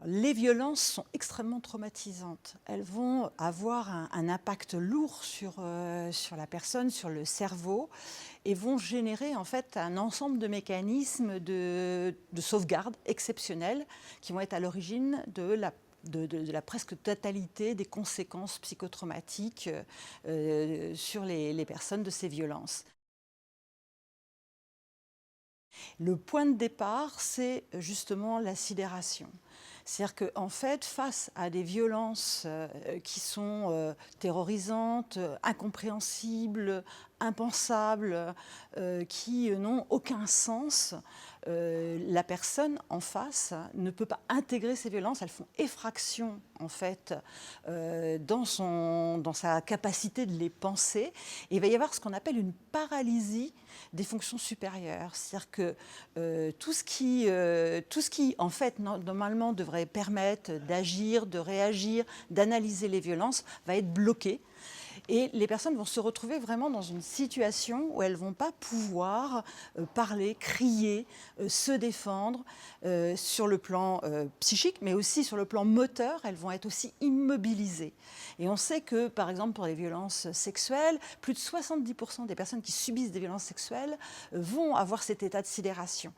Les violences sont extrêmement traumatisantes. Elles vont avoir un impact lourd sur la personne, sur le cerveau, et vont générer en fait un ensemble de mécanismes de sauvegarde exceptionnels qui vont être à l'origine de la presque totalité des conséquences psychotraumatiques sur les personnes de ces violences. Le point de départ, c'est justement la sidération. C'est-à-dire qu'en fait, face à des violences qui sont terrorisantes, incompréhensibles, impensables, qui n'ont aucun sens, la personne en face ne peut pas intégrer ces violences. Elles font effraction, en fait, dans sa capacité de les penser. Et il va y avoir ce qu'on appelle une paralysie des fonctions supérieures. C'est-à-dire que tout ce qui, en fait, normalement devrait permettre d'agir, de réagir, d'analyser les violences, va être bloqué. Et les personnes vont se retrouver vraiment dans une situation où elles ne vont pas pouvoir parler, crier, se défendre sur le plan psychique, mais aussi sur le plan moteur, elles vont être aussi immobilisées. Et on sait que, par exemple, pour les violences sexuelles, plus de 70% des personnes qui subissent des violences sexuelles vont avoir cet état de sidération.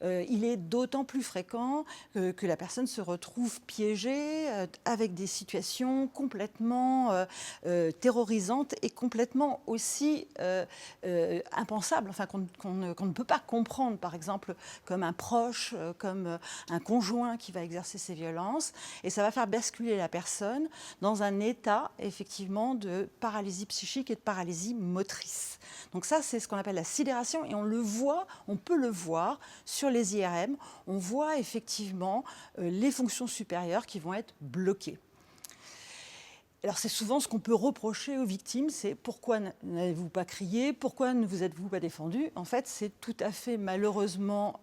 Il est d'autant plus fréquent que la personne se retrouve piégée avec des situations complètement terrorisantes et complètement aussi impensables, enfin, qu'on ne peut pas comprendre, par exemple, comme un proche, comme un conjoint qui va exercer ces violences. Et ça va faire basculer la personne dans un état, effectivement, de paralysie psychique et de paralysie motrice. Donc ça, c'est ce qu'on appelle la sidération, et on le voit, on peut le voir sur les IRM. On voit effectivement les fonctions supérieures qui vont être bloquées. Alors c'est souvent ce qu'on peut reprocher aux victimes, c'est pourquoi n'avez-vous pas crié, pourquoi ne vous êtes-vous pas défendu? En fait, c'est tout à fait malheureusement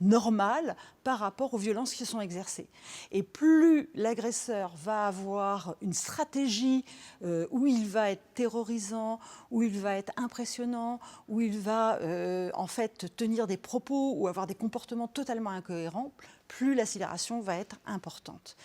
normal par rapport aux violences qui sont exercées. Et plus l'agresseur va avoir une stratégie où il va être terrorisant, où il va être impressionnant, où il va en fait tenir des propos ou avoir des comportements totalement incohérents, plus la sidération va être importante.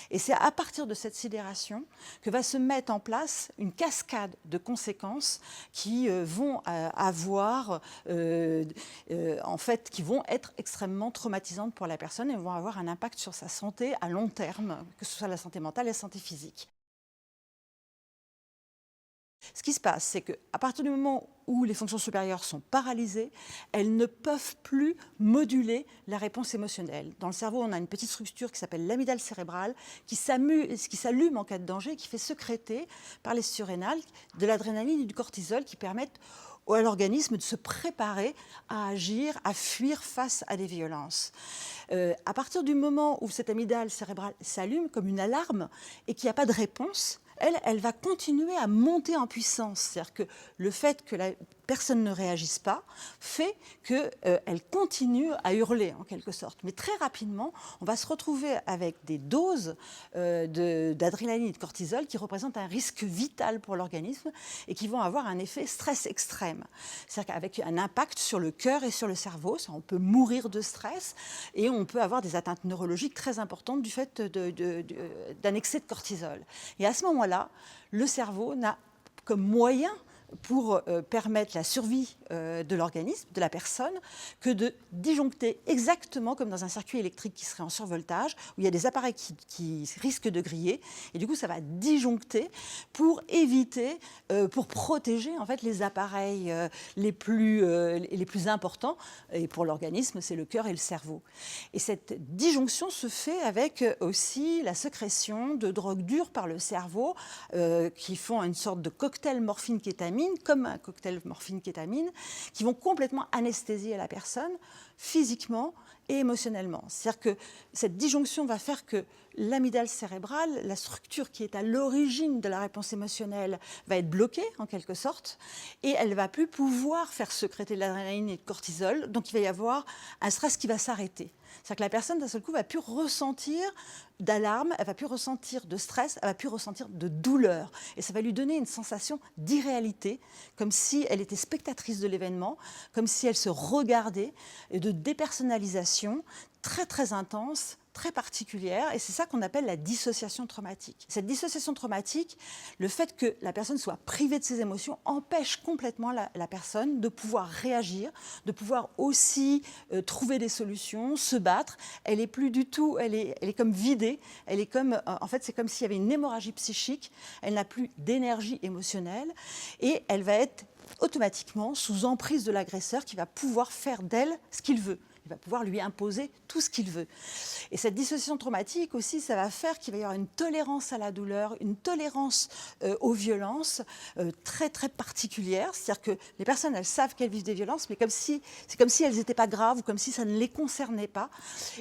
Et c'est à partir de cette sidération que va se mettre en place une cascade de conséquences qui vont avoir, en fait, qui vont être extrêmement traumatisantes pour la personne et vont avoir un impact sur sa santé à long terme, que ce soit la santé mentale et la santé physique. Ce qui se passe, c'est qu'à partir du moment où les fonctions supérieures sont paralysées, elles ne peuvent plus moduler la réponse émotionnelle. Dans le cerveau, on a une petite structure qui s'appelle l'amygdale cérébrale qui s'allume en cas de danger et qui fait sécréter par les surrénales de l'adrénaline et du cortisol qui permettent à l'organisme de se préparer à agir, à fuir face à des violences. À partir du moment où cette amygdale cérébrale s'allume comme une alarme et qu'il n'y a pas de réponse, elle va continuer à monter en puissance. C'est-à-dire que le fait que la personne ne réagisse pas fait qu'elle continue à hurler, en quelque sorte. Mais très rapidement, on va se retrouver avec des doses d'adrénaline et de cortisol qui représentent un risque vital pour l'organisme et qui vont avoir un effet stress extrême. C'est-à-dire qu'avec un impact sur le cœur et sur le cerveau, on peut mourir de stress et on peut avoir des atteintes neurologiques très importantes du fait d'un excès de cortisol. Et à ce moment-là, le cerveau n'a comme moyen pour permettre la survie de l'organisme, de la personne, que de disjoncter exactement comme dans un circuit électrique qui serait en survoltage, où il y a des appareils qui risquent de griller, et du coup ça va disjoncter pour éviter, pour protéger en fait les appareils les plus importants, et pour l'organisme c'est le cœur et le cerveau. Et cette disjonction se fait avec aussi la sécrétion de drogues dures par le cerveau, qui font une sorte de cocktail morphine-kétamine, comme un cocktail morphine-kétamine, qui vont complètement anesthésier la personne physiquement et émotionnellement. C'est-à-dire que cette disjonction va faire que l'amygdale cérébrale, la structure qui est à l'origine de la réponse émotionnelle, va être bloquée en quelque sorte, et elle ne va plus pouvoir faire sécréter de l'adrénaline et du cortisol, donc il va y avoir un stress qui va s'arrêter. C'est-à-dire que la personne, d'un seul coup, ne va plus ressentir d'alarme, elle ne va plus ressentir de stress, elle ne va plus ressentir de douleur. Et ça va lui donner une sensation d'irréalité, comme si elle était spectatrice de l'événement, comme si elle se regardait, et de dépersonnalisation très très intense, très particulière et c'est ça qu'on appelle la dissociation traumatique. Cette dissociation traumatique, le fait que la personne soit privée de ses émotions empêche complètement la personne de pouvoir réagir, de pouvoir aussi trouver des solutions, se battre. Elle est plus du tout, elle est comme vidée, elle est comme, en fait c'est comme s'il y avait une hémorragie psychique, elle n'a plus d'énergie émotionnelle et elle va être automatiquement sous emprise de l'agresseur qui va pouvoir faire d'elle ce qu'il veut. Il va pouvoir lui imposer tout ce qu'il veut. Et cette dissociation traumatique aussi, ça va faire qu'il va y avoir une tolérance à la douleur, une tolérance aux violences très très particulière. C'est-à-dire que les personnes, elles savent qu'elles vivent des violences, mais c'est comme si elles n'étaient pas graves ou comme si ça ne les concernait pas.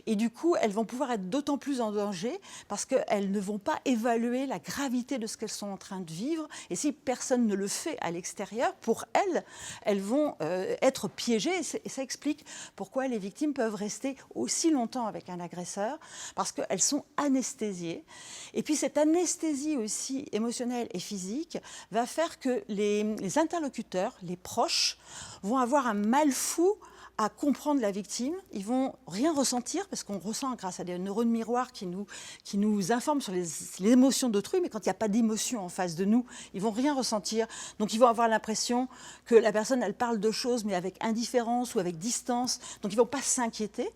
Et du coup, elles vont pouvoir être d'autant plus en danger parce qu'elles ne vont pas évaluer la gravité de ce qu'elles sont en train de vivre. Et si personne ne le fait à l'extérieur, pour elles, elles vont être piégées. Et ça explique pourquoi les victimes peuvent rester aussi longtemps avec un agresseur parce qu'elles sont anesthésiées. Et puis cette anesthésie aussi émotionnelle et physique va faire que les interlocuteurs, les proches, vont avoir un mal fou à comprendre la victime. Ils vont rien ressentir parce qu'on ressent grâce à des neurones miroirs qui nous informent sur les émotions d'autrui, mais quand il n'y a pas d'émotion en face de nous, ils vont rien ressentir. Donc ils vont avoir l'impression que la personne, elle parle de choses, mais avec indifférence ou avec distance. Donc ils ne vont pas s'inquiéter.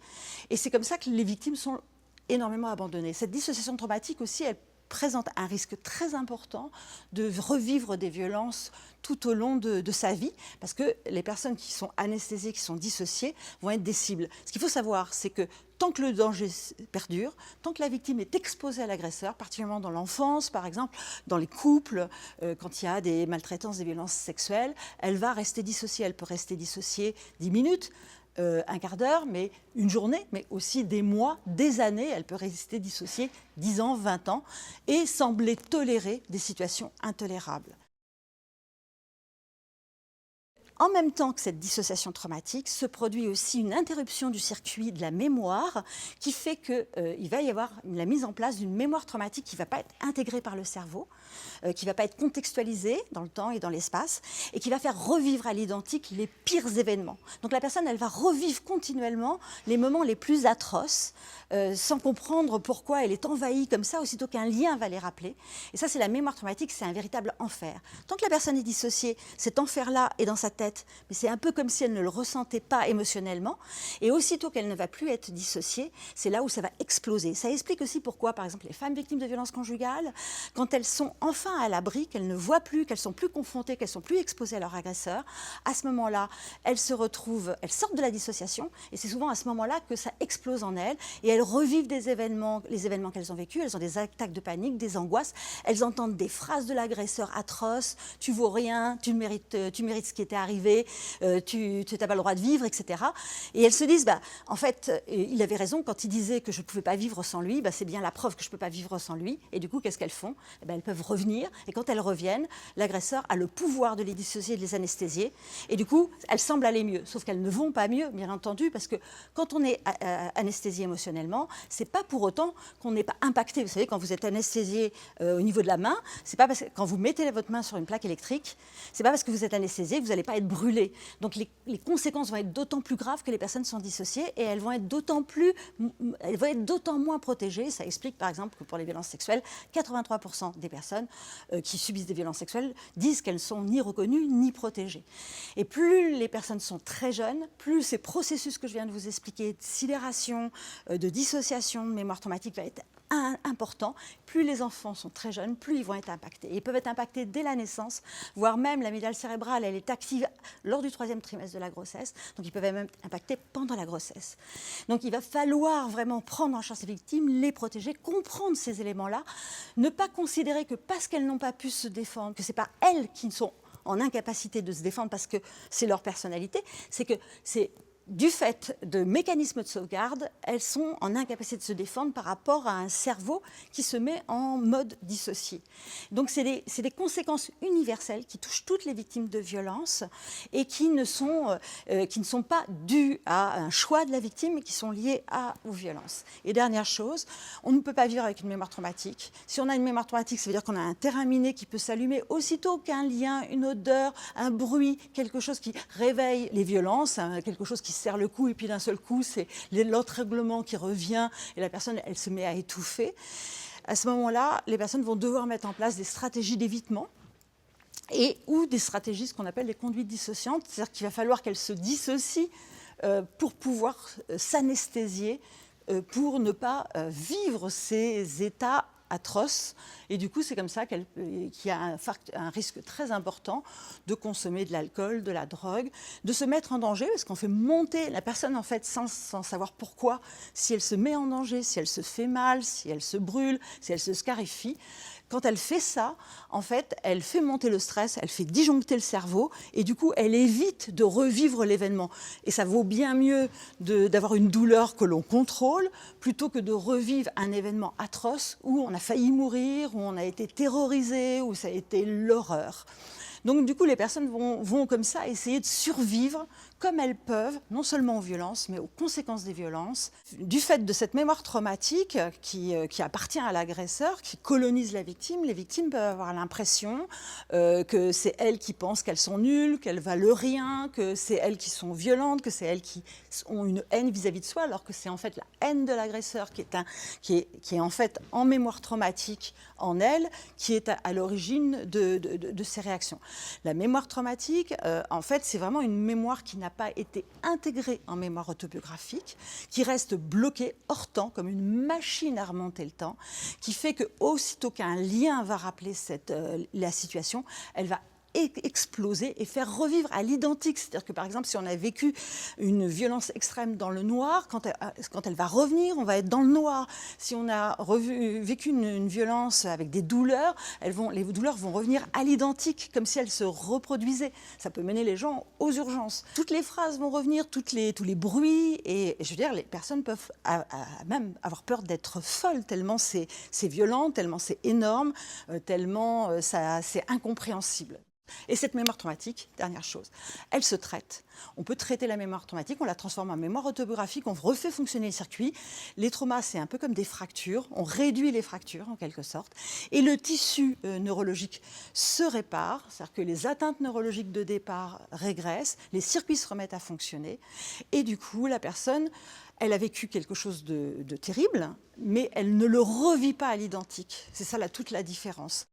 Et c'est comme ça que les victimes sont énormément abandonnées. Cette dissociation traumatique aussi, elle présente un risque très important de revivre des violences tout au long de sa vie, parce que les personnes qui sont anesthésiées, qui sont dissociées, vont être des cibles. Ce qu'il faut savoir, c'est que tant que le danger perdure, tant que la victime est exposée à l'agresseur, particulièrement dans l'enfance, par exemple, dans les couples, quand il y a des maltraitances, des violences sexuelles, elle va rester dissociée. Elle peut rester dissociée 10 minutes, un quart d'heure, mais une journée, mais aussi des mois, des années. Elle peut rester dissociée 10 ans, 20 ans et sembler tolérer des situations intolérables. En même temps que cette dissociation traumatique, se produit aussi une interruption du circuit de la mémoire qui fait qu'il va y avoir la mise en place d'une mémoire traumatique qui ne va pas être intégrée par le cerveau, qui ne va pas être contextualisée dans le temps et dans l'espace, et qui va faire revivre à l'identique les pires événements. Donc la personne, elle va revivre continuellement les moments les plus atroces, sans comprendre pourquoi elle est envahie comme ça, aussitôt qu'un lien va les rappeler. Et ça, c'est la mémoire traumatique, c'est un véritable enfer. Tant que la personne est dissociée, cet enfer-là est dans sa tête, mais c'est un peu comme si elle ne le ressentait pas émotionnellement. Et aussitôt qu'elle ne va plus être dissociée, c'est là où ça va exploser. Ça explique aussi pourquoi, par exemple, les femmes victimes de violences conjugales, quand elles sont enfin à l'abri, qu'elles ne voient plus, qu'elles sont plus confrontées, qu'elles sont plus exposées à leur agresseur, à ce moment-là, elles se retrouvent, elles sortent de la dissociation, et c'est souvent à ce moment-là que ça explose en elles, et elles revivent des événements, les événements qu'elles ont vécus, elles ont des attaques de panique, des angoisses, elles entendent des phrases de l'agresseur atroces, tu vaux rien, tu mérites ce qui était arrivé, tu n'as pas le droit de vivre, etc. Et elles se disent, en fait, il avait raison quand il disait que je ne pouvais pas vivre sans lui, c'est bien la preuve que je ne peux pas vivre sans lui. Et du coup, qu'est-ce qu'elles font? Elles peuvent revenir, et quand elles reviennent, l'agresseur a le pouvoir de les dissocier, de les anesthésier, et du coup, elles semblent aller mieux, sauf qu'elles ne vont pas mieux, bien entendu, parce que quand on est anesthésié émotionnellement, c'est pas pour autant qu'on n'est pas impacté. Vous savez, quand vous êtes anesthésié au niveau de la main, c'est pas parce que quand vous mettez votre main sur une plaque électrique, c'est pas parce que vous êtes anesthésié que vous n'allez pas être brûlé. Donc les conséquences vont être d'autant plus graves que les personnes sont dissociées et elles vont être d'autant moins protégées. Ça explique par exemple que pour les violences sexuelles, 83% des personnes qui subissent des violences sexuelles disent qu'elles ne sont ni reconnues ni protégées. Et plus les personnes sont très jeunes, plus ces processus que je viens de vous expliquer, de sidération, de dissociation, de mémoire traumatique va être important. Plus les enfants sont très jeunes, plus ils vont être impactés. Et ils peuvent être impactés dès la naissance, voire même l'amygdale cérébrale, elle est active lors du 3e trimestre de la grossesse, donc ils peuvent même être impactés pendant la grossesse. Donc il va falloir vraiment prendre en charge ces victimes, les protéger, comprendre ces éléments-là, ne pas considérer que parce qu'elles n'ont pas pu se défendre, que ce n'est pas elles qui sont en incapacité de se défendre parce que c'est leur personnalité, c'est que c'est du fait de mécanismes de sauvegarde, elles sont en incapacité de se défendre par rapport à un cerveau qui se met en mode dissocié. Donc c'est des conséquences universelles qui touchent toutes les victimes de violences et qui ne sont pas dues à un choix de la victime, mais qui sont liées aux violences. Et dernière chose, on ne peut pas vivre avec une mémoire traumatique. Si on a une mémoire traumatique, ça veut dire qu'on a un terrain miné qui peut s'allumer aussitôt qu'un lien, une odeur, un bruit, quelque chose qui réveille les violences, quelque chose qui se serre le cou et puis d'un seul coup, c'est l'autre règlement qui revient et la personne, elle se met à étouffer. À ce moment-là, les personnes vont devoir mettre en place des stratégies d'évitement ou des stratégies, ce qu'on appelle les conduites dissociantes, c'est-à-dire qu'il va falloir qu'elles se dissocient pour pouvoir s'anesthésier, pour ne pas vivre ces états atroces. Et du coup, c'est comme ça qu'il y a un risque très important de consommer de l'alcool, de la drogue, de se mettre en danger, parce qu'on fait monter la personne, en fait, sans savoir pourquoi, si elle se met en danger, si elle se fait mal, si elle se brûle, si elle se scarifie. Quand elle fait ça, en fait, elle fait monter le stress, elle fait disjoncter le cerveau et du coup, elle évite de revivre l'événement. Et ça vaut bien mieux d'avoir une douleur que l'on contrôle plutôt que de revivre un événement atroce où on a failli mourir, où on a été terrorisé, où ça a été l'horreur. Donc du coup, les personnes vont comme ça essayer de survivre comme elles peuvent, non seulement aux violences, mais aux conséquences des violences. Du fait de cette mémoire traumatique qui appartient à l'agresseur, qui colonise la victime, les victimes peuvent avoir l'impression que c'est elles qui pensent qu'elles sont nulles, qu'elles valent rien, que c'est elles qui sont violentes, que c'est elles qui ont une haine vis-à-vis de soi, alors que c'est en fait la haine de l'agresseur qui est en fait en mémoire traumatique en elle, qui est à l'origine de ces réactions. La mémoire traumatique, en fait, c'est vraiment une mémoire qui n'a pas été intégrée en mémoire autobiographique, qui reste bloquée hors temps, comme une machine à remonter le temps, qui fait que aussitôt qu'un lien va rappeler la situation, elle va exploser et faire revivre à l'identique. C'est-à-dire que, par exemple, si on a vécu une violence extrême dans le noir, quand elle va revenir, on va être dans le noir. Si on a vécu une violence avec des douleurs, les douleurs vont revenir à l'identique, comme si elles se reproduisaient. Ça peut mener les gens aux urgences. Toutes les phrases vont revenir, tous les bruits, et je veux dire, les personnes peuvent même avoir peur d'être folles, tellement c'est violent, tellement c'est énorme, tellement c'est incompréhensible. Et cette mémoire traumatique, dernière chose, elle se traite. On peut traiter la mémoire traumatique, on la transforme en mémoire autobiographique, on refait fonctionner les circuits. Les traumas, c'est un peu comme des fractures, on réduit les fractures en quelque sorte. Et le tissu neurologique se répare, c'est-à-dire que les atteintes neurologiques de départ régressent, les circuits se remettent à fonctionner. Et du coup, la personne, elle a vécu quelque chose de terrible, mais elle ne le revit pas à l'identique. C'est ça toute la différence.